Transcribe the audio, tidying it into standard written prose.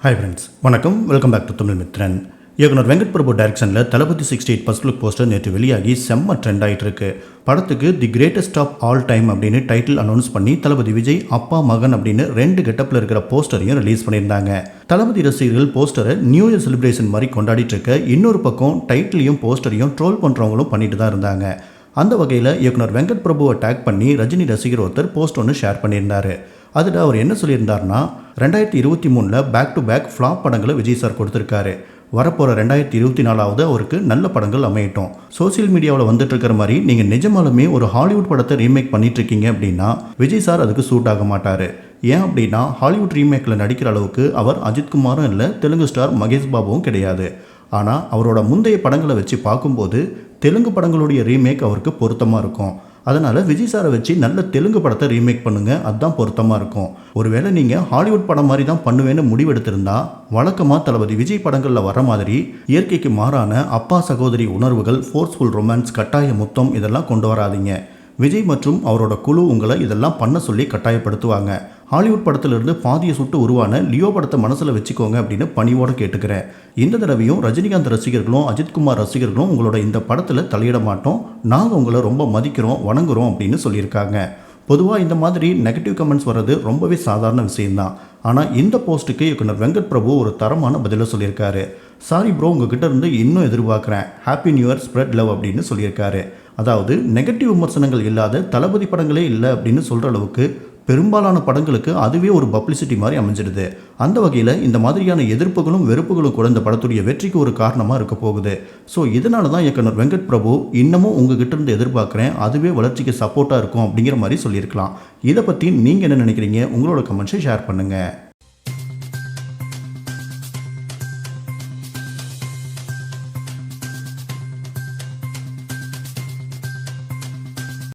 Hi friends, வணக்கம். Welcome back to Tamil Mithran. இயக்குனர் வெங்கட் பிரபு டைரக்ஷனில் தளபதி 68 ஃபர்ஸ்ட் லுக் போஸ்டர் நேற்று வெளியாகி செம்ம ட்ரெண்ட் ஆகிட்டு இருக்கு. படத்துக்கு the greatest of all time அப்படின்னு டைட்டில் அனௌன்ஸ் பண்ணி தளபதி விஜய் அப்பா மகன் அப்படின்னு 2 கெட்டப்பில் இருக்கிற போஸ்டரையும் ரிலீஸ் பண்ணியிருந்தாங்க. தளபதி ரசிகர்கள் போஸ்டரை நியூ இயர் செலிப்ரேஷன் மாதிரி கொண்டாடிட்டு இருக்க, இன்னொரு பக்கம் டைட்டிலையும் போஸ்டரையும் ட்ரோல் பண்ணுறவங்களும் பண்ணிட்டு தான் இருந்தாங்க. அந்த வகையில் இயக்குனர் வெங்கட் பிரபுவை டேக் பண்ணி ரஜினி ரசிகர் ஒருத்தர் போஸ்ட் ஒன்று ஷேர் பண்ணியிருந்தார். அதில் அவர் என்ன சொல்லியிருந்தார்னா, 2023 பேக் டு பேக் ஃப்ளாப் படங்களை விஜய் சார் கொடுத்துருக்காரு. வரப்போகிற 2024 அவருக்கு நல்ல படங்கள் அமையட்டும். சோசியல் மீடியாவில் வந்துட்டு இருக்கிற மாதிரி நீங்கள் நிஜமாலுமே ஒரு ஹாலிவுட் படத்தை ரீமேக் பண்ணிட்டு இருக்கீங்க அப்படின்னா விஜய் சார் அதுக்கு சூட் ஆக மாட்டார். ஏன் அப்படின்னா ஹாலிவுட் ரீமேக்கில் நடிக்கிற அளவுக்கு அவர் அஜித்குமாரும் இல்லை, தெலுங்கு ஸ்டார் மகேஷ் பாபுவும் கிடையாது. ஆனால் அவரோட முந்தைய படங்களை வச்சு பார்க்கும்போது தெலுங்கு படங்களுடைய ரீமேக் அவருக்கு பொருத்தமாக இருக்கும். அதனால் விஜய் சாரை வச்சு நல்ல தெலுங்கு படத்தை ரீமேக் பண்ணுங்கள், அதுதான் பொருத்தமாக இருக்கும். ஒருவேளை நீங்கள் ஹாலிவுட் படம் மாதிரி தான் பண்ணுவேன்னு முடிவெடுத்திருந்தா வழக்கமாக தளபதி விஜய் படங்களில் வர மாதிரி இயற்கைக்கு மாறான அப்பா சகோதரி உணர்வுகள், ஃபோர்ஸ்ஃபுல் ரொமான்ஸ், கட்டாய முத்தம் இதெல்லாம் கொண்டு வராதிங்க. விஜய் மற்றும் அவரோட குழு உங்களை இதெல்லாம் பண்ண சொல்லி கட்டாயப்படுத்துவாங்க. ஹாலிவுட் படத்திலிருந்து பாதியை சுட்டு உருவான லியோ படத்தை மனசில் வச்சுக்கோங்க அப்படின்னு பணிவோடு கேட்டுக்கிறேன். இந்த தடவையும் ரஜினிகாந்த் ரசிகர்களும் அஜித்குமார் ரசிகர்களும் உங்களோட இந்த படத்தில் தலையிட மாட்டோம், நாங்கள் உங்களை ரொம்ப மதிக்கிறோம், வணங்குறோம் அப்படின்னு சொல்லியிருக்காங்க. பொதுவாக இந்த மாதிரி நெகட்டிவ் கமெண்ட்ஸ் வர்றது ரொம்பவே சாதாரண விஷயம்தான். ஆனால் இந்த போஸ்ட்டுக்கு இயக்குனர் வெங்கட் பிரபு ஒரு தரமான பதிலை சொல்லியிருக்காரு. சாரி ப்ரோ, உங்ககிட்ட இருந்து இன்னும் எதிர்பார்க்குறேன், happy new year, spread love அப்படின்னு சொல்லியிருக்காரு. அதாவது நெகட்டிவ் விமர்சனங்கள் இல்லாத தளபதி படங்களே இல்லை அப்படின்னு சொல்கிற அளவுக்கு பெரும்பாலான படங்களுக்கு அதுவே ஒரு பப்ளிசிட்டி மாதிரி அமைஞ்சிடுது. அந்த வகையில் இந்த மாதிரியான எதிர்ப்புகளும் வெறுப்புகளும் கூட இந்த படத்துடைய வெற்றிக்கு ஒரு காரணமாக இருக்க போகுது. ஸோ இதனால தான் இயக்குனர் வெங்கட் பிரபு இன்னமும் உங்ககிட்ட இருந்து எதிர்பார்க்குறேன், அதுவே வளர்ச்சிக்கு சப்போர்ட்டாக இருக்கும் அப்படிங்கிற மாதிரி சொல்லியிருக்கலாம். இதை பற்றி நீங்கள் என்ன நினைக்கிறீங்க? உங்களோட கமெண்ட்ஸை ஷேர் பண்ணுங்கள்.